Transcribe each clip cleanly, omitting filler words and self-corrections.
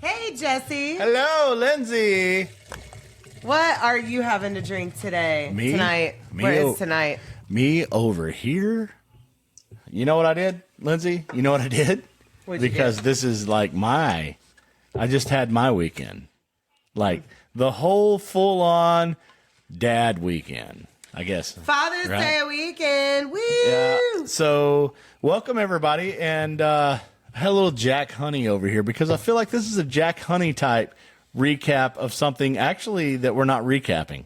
Hey, Jesse. Hello, Lindsay. What are you having to drink today? Me? Tonight? Where is tonight? Me over here. You know what I did, Lindsay? You know what I did? What'd you Because get? this is like I just had my weekend. Like the whole full-on dad weekend, I guess. Father's Right? Day weekend. Woo! Yeah. So, welcome everybody, and I had a little Jack Honey over here because I feel like this is a Jack Honey type recap of something actually that we're not recapping.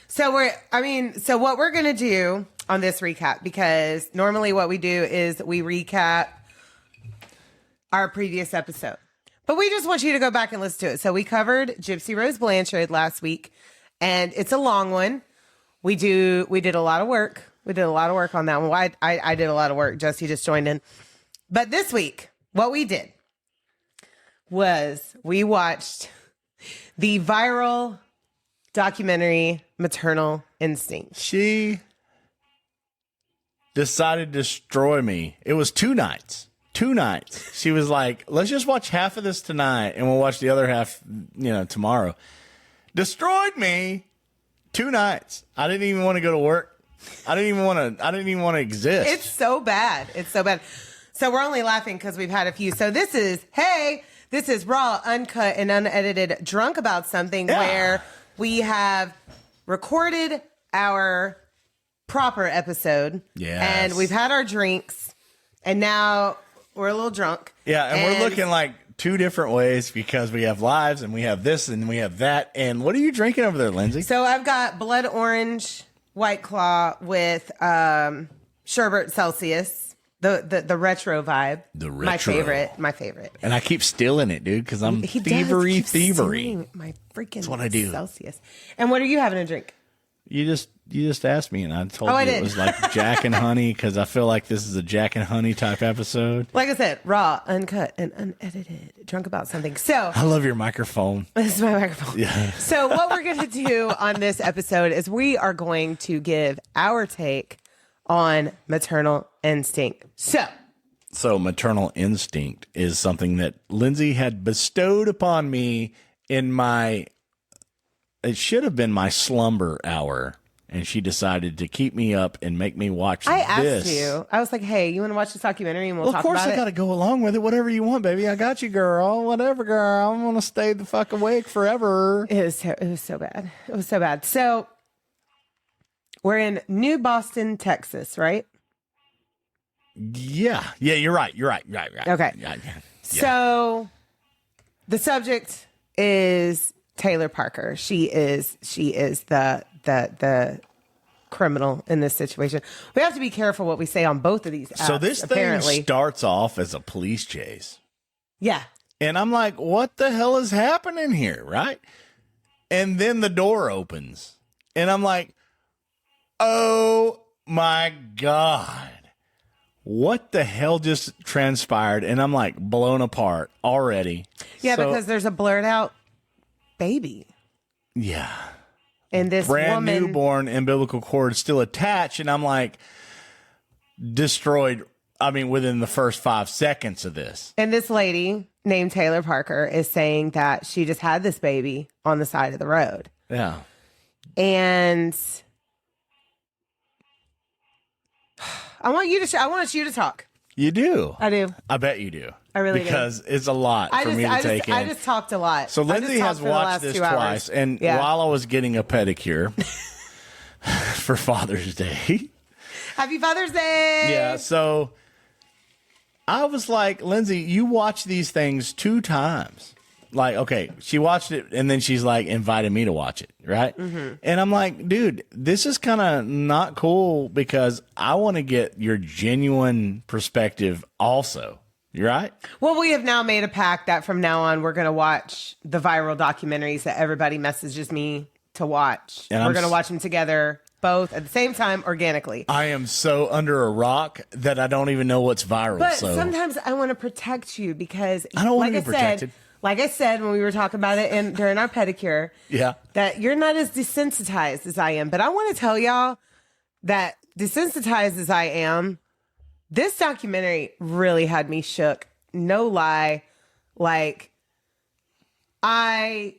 So what we're going to do on this recap, because normally what we do is we recap our previous episode, but we just want you to go back and listen to it. So we covered Gypsy Rose Blanchard last week, and it's a long one. We did a lot of work. We did a lot of work on that one. Well, I did a lot of work. Jesse just joined in. But this week, what we did was we watched the viral documentary Maternal Instinct. She decided to destroy me. It was 2 nights. 2 nights. She was like, let's just watch half of this tonight and we'll watch the other half, tomorrow. Destroyed me 2 nights. I didn't even want to go to work. I didn't even want to exist. It's so bad. It's so bad. So we're only laughing because we've had a few. So this is raw, uncut, and unedited Drunk About Something, where we have recorded our proper episode. Yes. And we've had our drinks, and now we're a little drunk. Yeah, and we're looking like 2 different ways because we have lives and we have this and we have that. And what are you drinking over there, Lindsay? So I've got blood orange White Claw with sherbet Celsius. The retro vibe. The retro. My favorite. And I keep stealing it, dude, because I'm He thievery. does keep stealing my freaking That's what I do. Celsius. And what are you having to drink? You just asked me, and I told I you did. it was like Jack and Honey because I feel like this is a Jack and Honey type episode. Like I said, raw, uncut, and unedited. Drunk About Something. So I love your microphone. this is my microphone. Yeah. So what we're going to do on this episode is we are going to give our take on Maternal Instinct. So Maternal Instinct is something that Lindsay had bestowed upon me in it should have been my slumber hour, and she decided to keep me up and make me watch I this. asked you. I was like, hey, you want to watch this documentary and we'll talk Of course, about I it? got to go along with it. Whatever you want, baby. I got you, girl. Whatever, girl. I'm going to stay the fuck awake forever. It was so bad. It was so bad. So we're in New Boston, Texas, right? Yeah, you're right. Okay. Yeah. So the subject is Taylor Parker. She is the criminal in this situation. We have to be careful what we say on both of these apps, So this apparently. thing starts off as a police chase. Yeah. And I'm like, what the hell is happening here, right? And then the door opens. And I'm like, oh my God. What the hell just transpired? And I'm like blown apart already. Yeah, So- because there's a blurred out baby. Yeah. And this Brand woman, newborn umbilical cord still attached. And I'm like destroyed. I mean, within the first 5 seconds of this. and this lady named Taylor Parker is saying that she just had this baby on the side of the road. Yeah. And I want you to talk. You do. I do. I bet you do. I really do. Because it's a lot for me to take in. I just talked a lot. So I just Lindsay talked has for the watched last this 2 hours. twice, and Yeah. while I was getting a pedicure for Father's Day, Happy Father's Day. yeah, so I was like, Lindsay, you watch these things 2 times. Like, okay, she watched it, and then she's like invited me to watch it, right? Mm-hmm. And I'm like, dude, this is kind of not cool because I want to get your genuine perspective also. You right? Well, we have now made a pact that from now on we're going to watch the viral documentaries that everybody messages me to watch. And we're going to watch them together, both at the same time, organically. I am so under a rock that I don't even know what's viral. But so sometimes I want to protect you because I don't want like to be protected. Like I said when we were talking about it during our pedicure, Yeah. that you're not as desensitized as I am. But I want to tell y'all that desensitized as I am, this documentary really had me shook. No lie. Like, I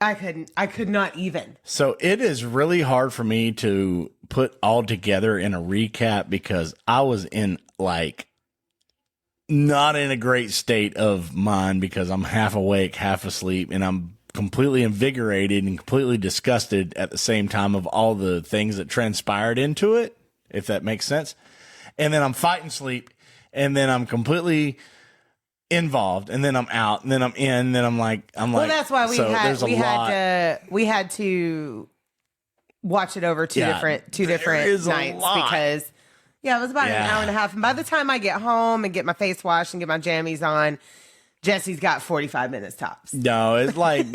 could not even. So it is really hard for me to put all together in a recap because I was in like not in a great state of mind because I'm half awake, half asleep, and I'm completely invigorated and completely disgusted at the same time of all the things that transpired into it, if that makes sense. And then I'm fighting sleep, and then I'm completely involved, and then I'm out, and then I'm in, and then I'm like, well, that's why we had to watch it over two different nights because it was about an hour and a half. And by the time I get home and get my face washed and get my jammies on, Jesse's got 45 minutes tops. No, it's like,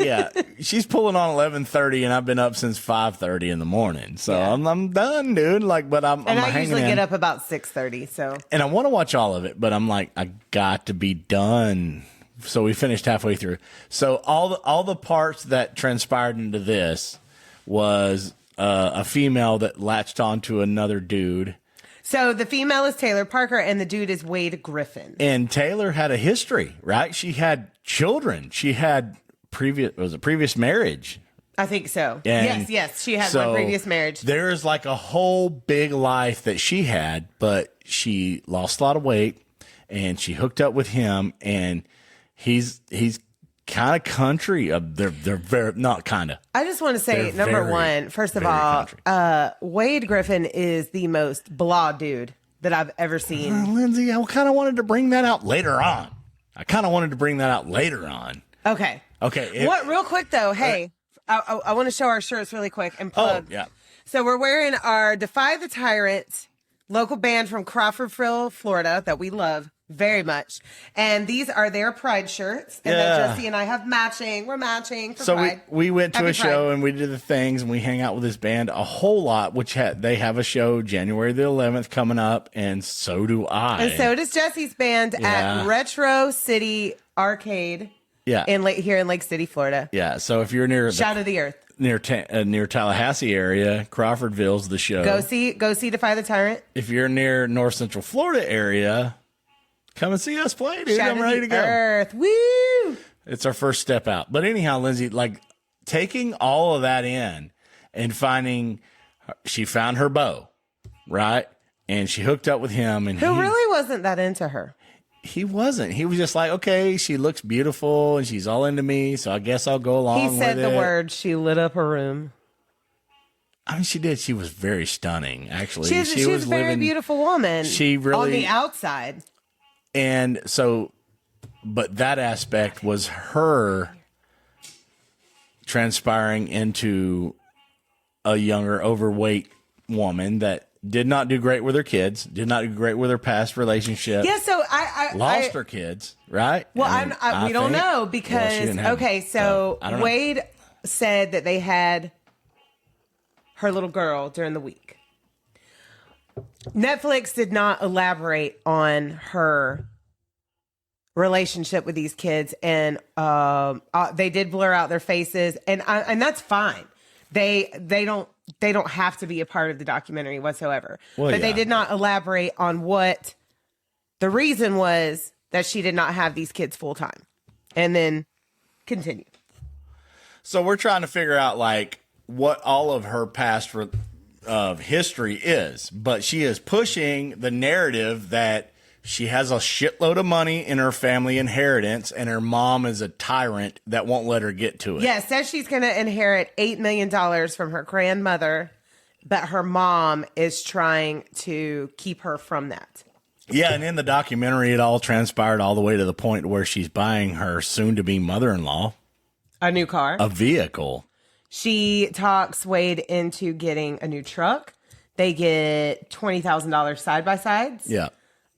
she's pulling on 11:30, and I've been up since 5:30 in the morning. So I'm done, dude. Like, but I'm I usually get up about 6:30. So, and I want to watch all of it, but I'm like, I got to be done. So we finished halfway through. So all the parts that transpired into this was a female that latched onto another dude. So the female is Taylor Parker and the dude is Wade Griffin. And Taylor had a history, right? She had children. She had previous marriage. I think so. And yes. She had one previous marriage. There's like a whole big life that she had, but she lost a lot of weight and she hooked up with him, and he's kind of country. They're very not kind of. I just want to say, number one, first of all, Wade Griffin is the most blah dude that I've ever seen. Lindsay, I kind of wanted to bring that out later on. Okay. What? Real quick though, hey, I want to show our shirts really quick and plug. Oh, yeah. So we're wearing our Defy the Tyrant local band from Crawfordville, Florida, that we love very much. And these are their Pride shirts. And then Jesse and I have matching. We're matching for Pride. So we went to Happy a show Pride. and we did the things and we hang out with this band a whole lot, which they have a show January the 11th coming up, and so do I. And so does Jesse's band at Retro City Arcade here in Lake City, Florida. Yeah, so if you're near Shout of the Earth. near Tallahassee area, Crawfordville's the show. Go see Defy the Tyrant. If you're near North Central Florida area, come and see us play, dude. I'm ready to go. Earth. Woo! It's our first step out. But anyhow, Lindsay, like taking all of that in and she found her beau, right? And she hooked up with him. And Who really wasn't that into her. He wasn't. He was just like, okay, she looks beautiful and she's all into me, so I guess I'll go along with it. He said the word, she lit up her room. I mean, she did. She was very stunning, actually. She was a very beautiful woman. She really, on the outside. And so, but that aspect was her transpiring into a younger, overweight woman that did not do great with her kids, did not do great with her past relationship. Yeah, so I lost her kids, right? Well, we don't know because, Wade said that they had her little girl during the week. Netflix did not elaborate on her relationship with these kids, and they did blur out their faces, and that's fine. They don't have to be a part of the documentary whatsoever. But they did not elaborate on what the reason was that she did not have these kids full time, and then continue. So we're trying to figure out like what all of her past history is, but she is pushing the narrative that she has a shitload of money in her family inheritance, and her mom is a tyrant that won't let her get to it. Yeah, says she's going to inherit $8 million from her grandmother, but her mom is trying to keep her from that. Yeah, and in the documentary, it all transpired all the way to the point where she's buying her soon-to-be mother-in-law a new car, a vehicle. She talks Wade into getting a new truck. They get $20,000 side-by-sides. Yeah.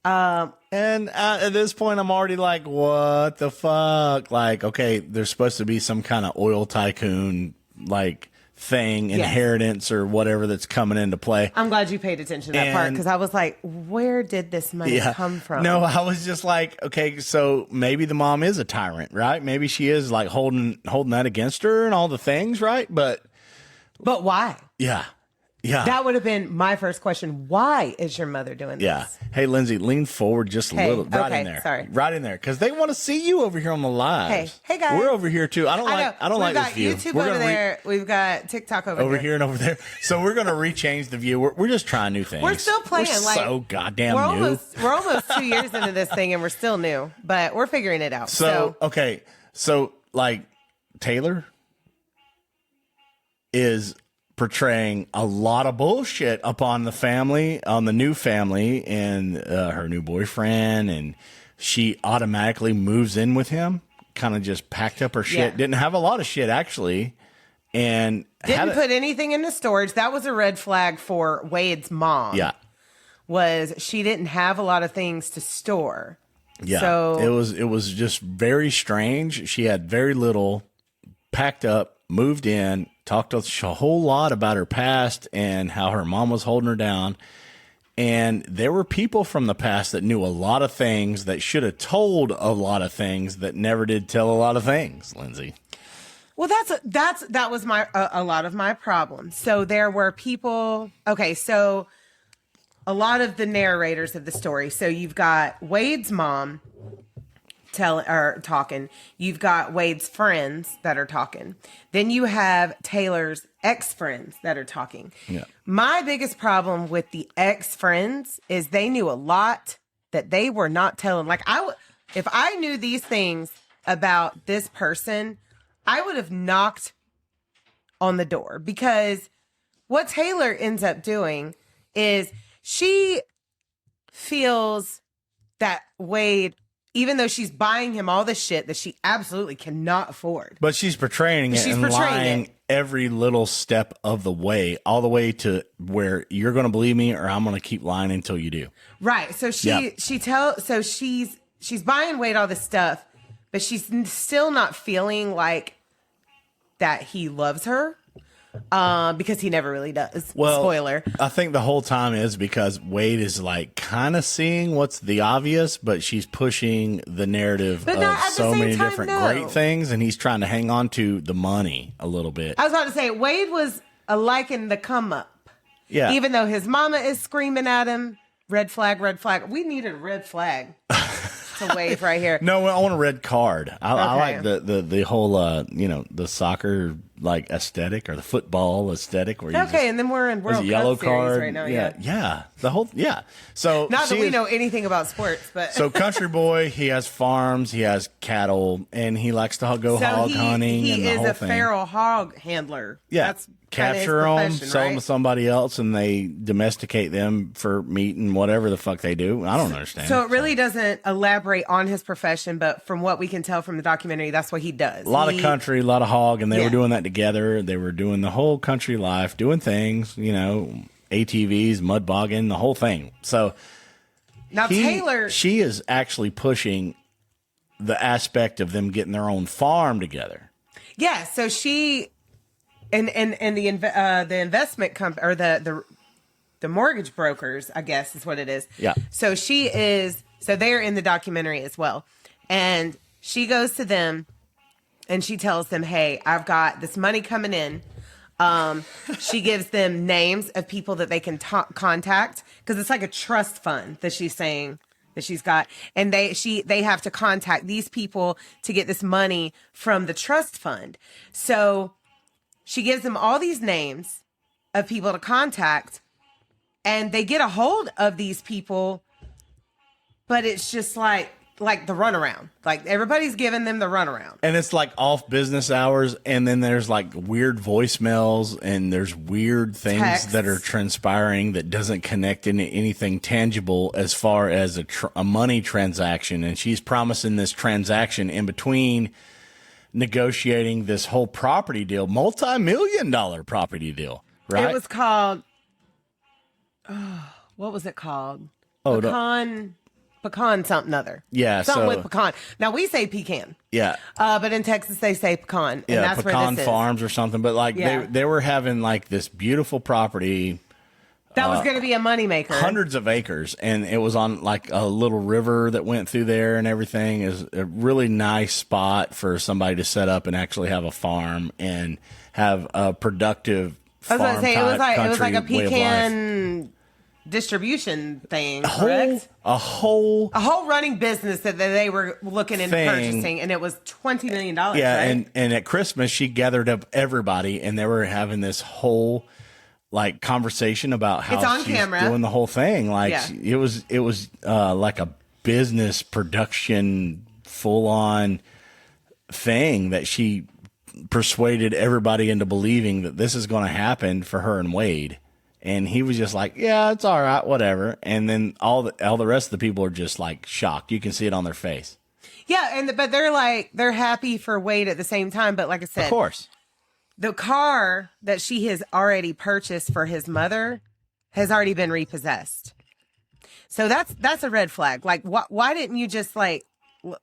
And at this point, I'm already like, what the fuck? Like, okay, there's supposed to be some kind of oil tycoon, like, thing, inheritance or whatever that's coming into play. I'm glad you paid attention to that part, because I was like, where did this money come from? No, I was just like, okay, so maybe the mom is a tyrant, right? Maybe she is like holding that against her and all the things, right? But why? Yeah. Yeah. That would have been my first question. Why is your mother doing this? Yeah. Hey, Lindsay, lean forward just a little. Right in there. Sorry. Right in there. Because they want to see you over here on the lives. Hey, guys. We're over here too. I don't like this view. We've got YouTube over there. We've got TikTok over here and over there. So we're going to rechange the view. We're just trying new things. We're still playing. We're so goddamn new. We're almost 2 years into this thing and we're still new, but we're figuring it out. Okay. So like Taylor is portraying a lot of bullshit upon the family, on the new family and her new boyfriend, and she automatically moves in with him, kind of just packed up her shit. Yeah. Didn't have a lot of shit actually, and didn't put anything into storage. That was a red flag for Wade's mom. Yeah, was she didn't have a lot of things to store. Yeah, so it was just very strange. She had very little, packed up, moved in, talked a whole lot about her past and how her mom was holding her down. And there were people from the past that knew a lot of things that should have told a lot of things that never did tell a lot of things, Lindsay. Well, that was a lot of my problem. So there were people. Okay, so a lot of the narrators of the story. So you've got Wade's mom talking. You've got Wade's friends that are talking. Then you have Taylor's ex-friends that are talking. Yeah. My biggest problem with the ex-friends is they knew a lot that they were not telling. Like if I knew these things about this person, I would have knocked on the door, because what Taylor ends up doing is she feels that Wade, even though she's buying him all this shit that she absolutely cannot afford. But she's portraying it and lying every little step of the way, all the way to where you're going to believe me or I'm going to keep lying until you do. Right. So she's buying Wade all this stuff, but she's still not feeling like that he loves her. Because he never really does. Well, spoiler. I think the whole time is because Wade is like kind of seeing what's the obvious, but she's pushing the narrative of so many different great things, and he's trying to hang on to the money a little bit. I was about to say, Wade was liking the come up. Yeah. Even though his mama is screaming at him, red flag, red flag. We needed a red flag to wave right here. No, I want a red card. I like the whole the soccer like aesthetic or the football aesthetic. Where and then we're in World Cup yellow card right now. Yeah. The whole So not that we know anything about sports, but so country boy, he has farms, he has cattle, and he likes to go hog hunting. He and is a feral hog handler. Yeah. That's capture them, sell them to somebody else, and they domesticate them for meat and whatever the fuck they do. I don't understand. So it really doesn't elaborate on his profession, but from what we can tell from the documentary, that's what he does. A lot of country, a lot of hog, and they were doing that together. They were doing the whole country life, doing things, ATVs, mud bogging, the whole thing. So now Taylor, she is actually pushing the aspect of them getting their own farm together. Yeah, so she and the investment company or the mortgage brokers, I guess is what it is. Yeah. So they're in the documentary as well. And she goes to them and she tells them, "Hey, I've got this money coming in." She gives them names of people that they can contact, because it's like a trust fund that she's saying that she's got, and they have to contact these people to get this money from the trust fund. So she gives them all these names of people to contact, and they get a hold of these people, but it's just like the runaround. Like everybody's giving them the runaround. And it's like off business hours, and then there's like weird voicemails, and there's weird things Texts that are transpiring that doesn't connect into anything tangible as far as a money transaction. And she's promising this transaction in between negotiating this whole property deal, multi-million-dollar property deal, right? It was called, what was it called? Pecan something other. Yeah. Something with pecan. Now we say pecan. Yeah. But in Texas they say pecan. And that's Pecan where this Farms or something. But like they were having like this beautiful property. That was going to be a moneymaker. Hundreds of acres. And it was on like a little river that went through there and everything. Is a really nice spot for somebody to set up and actually have a farm and have a productive I was going to say, it was like a country way of life. pecan distribution thing, correct? A whole running business that they were looking into purchasing, and it was $20 million. yeah, right? and at Christmas she gathered up everybody, and they were having this whole like conversation about how It's on she's camera. doing the whole thing. Like Yeah. it was like a business production, full on thing that she persuaded everybody into believing that this is going to happen for her and Wade. And he was just like, yeah, it's all right, whatever. And then all the rest of the people are just like shocked. You can see it on their face. Yeah, but they're happy for Wade at the same time. But like I said, Of course. the car that she has already purchased for his mother has already been repossessed. So that's a red flag. Like, why didn't you just like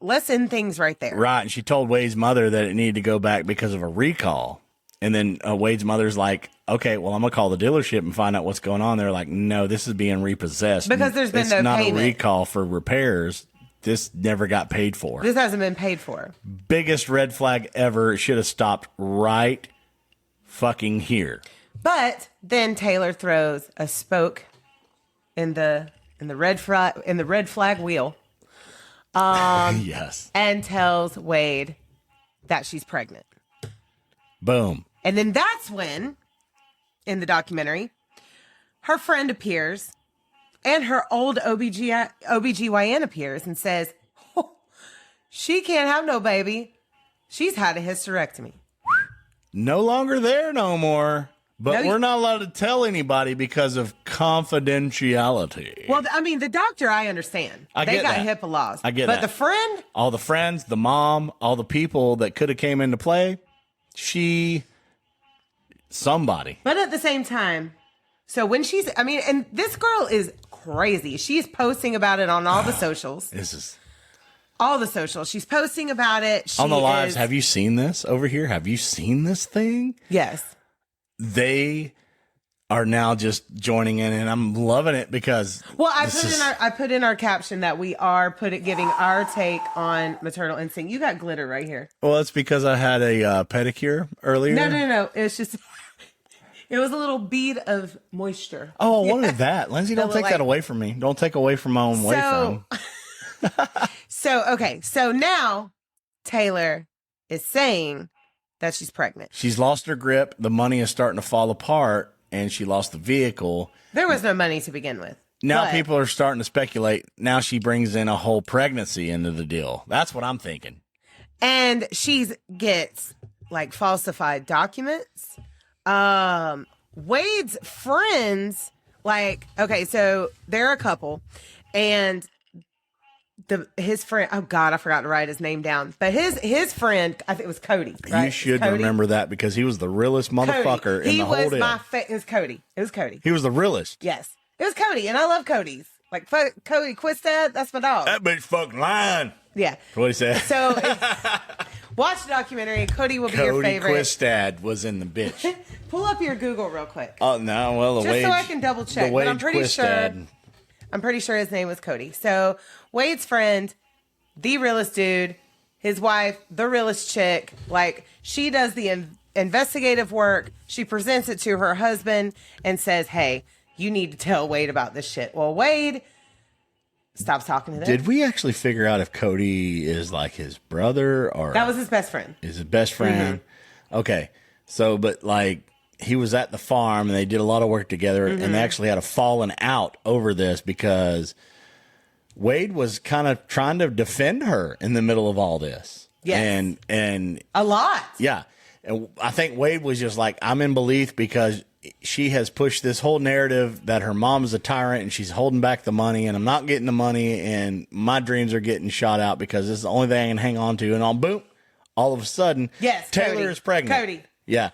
let's end things right there? Right. And she told Wade's mother that it needed to go back because of a recall. And then Wade's mother's like, okay, well, I'm going to call the dealership and find out what's going on. They're like, no, this is being repossessed. Because there's been it's no not payment. a recall for repairs. This never got paid for. This hasn't been paid for. Biggest red flag ever. It should have stopped right fucking here. But then Taylor throws a spoke in the red flag wheel Yes. and tells Wade that she's pregnant. Boom. And then that's when, in the documentary, her friend appears and her old OBGYN appears and says, oh, she can't have no baby. She's had a hysterectomy. No longer there no more. But No, we're not allowed to tell anybody because of confidentiality. Well, I mean, the doctor, I understand. I they get got that. HIPAA laws. I get but that. the friend, All the friends, the mom, all the people that could have came into play, somebody. but at the same time, so when and this girl is crazy. She's posting about it on all the socials. This is All the socials. She's posting about it. She on the lives. is- Have you seen this over here? Have you seen this thing? Yes. They are now just joining in, and I'm loving it because Well, I put in our caption that we are giving our take on maternal instinct. You got glitter right here. Well, it's because I had a pedicure earlier. No. It's just it was a little bead of moisture. Oh, I wanted that. Lindsay, don't take that away from me. Don't take away from my own way from. So now Taylor is saying that she's pregnant. She's lost her grip. The money is starting to fall apart, and she lost the vehicle. There was no money to begin with. Now but people are starting to speculate. Now she brings in a whole pregnancy into the deal. That's what I'm thinking. And she gets like falsified documents. Wade's friends, so they're a couple, and his friend, oh God, I forgot to write his name down. But his friend, I think it was Cody. Right? You should Cody? remember that because he was the realest motherfucker in the whole deal. It was Cody. It was Cody. He was the realest. Yes. It was Cody, and I love Cody's. Like, Cody Quistad, that's my dog. That bitch fucking lying. Yeah. That's what he said. So, watch the documentary. Cody will be your Cody favorite. Quistad was in the bitch. Pull up your Google real quick. Oh, no. Well, the Just wage. so I can double check. The But I'm wage pretty Quistad. sure his name was Cody. So, Wade's friend, the realest dude, his wife, the realest chick, like, she does the investigative work. She presents it to her husband and says, hey, you need to tell Wade about this shit. Well, Wade stops talking to them. Did we actually figure out if Cody is like his brother or That was his best friend. is his best friend? Okay. So, but like he was at the farm and they did a lot of work together and they actually had a falling out over this because Wade was kind of trying to defend her in the middle of all this. Yes. And A lot. yeah. And I think Wade was just like, I'm in belief because she has pushed this whole narrative that her mom's a tyrant and she's holding back the money and I'm not getting the money and my dreams are getting shot out because this is the only thing I can hang on to. And boom, all of a sudden, Yes, Taylor Cody. is pregnant. Cody. Yeah.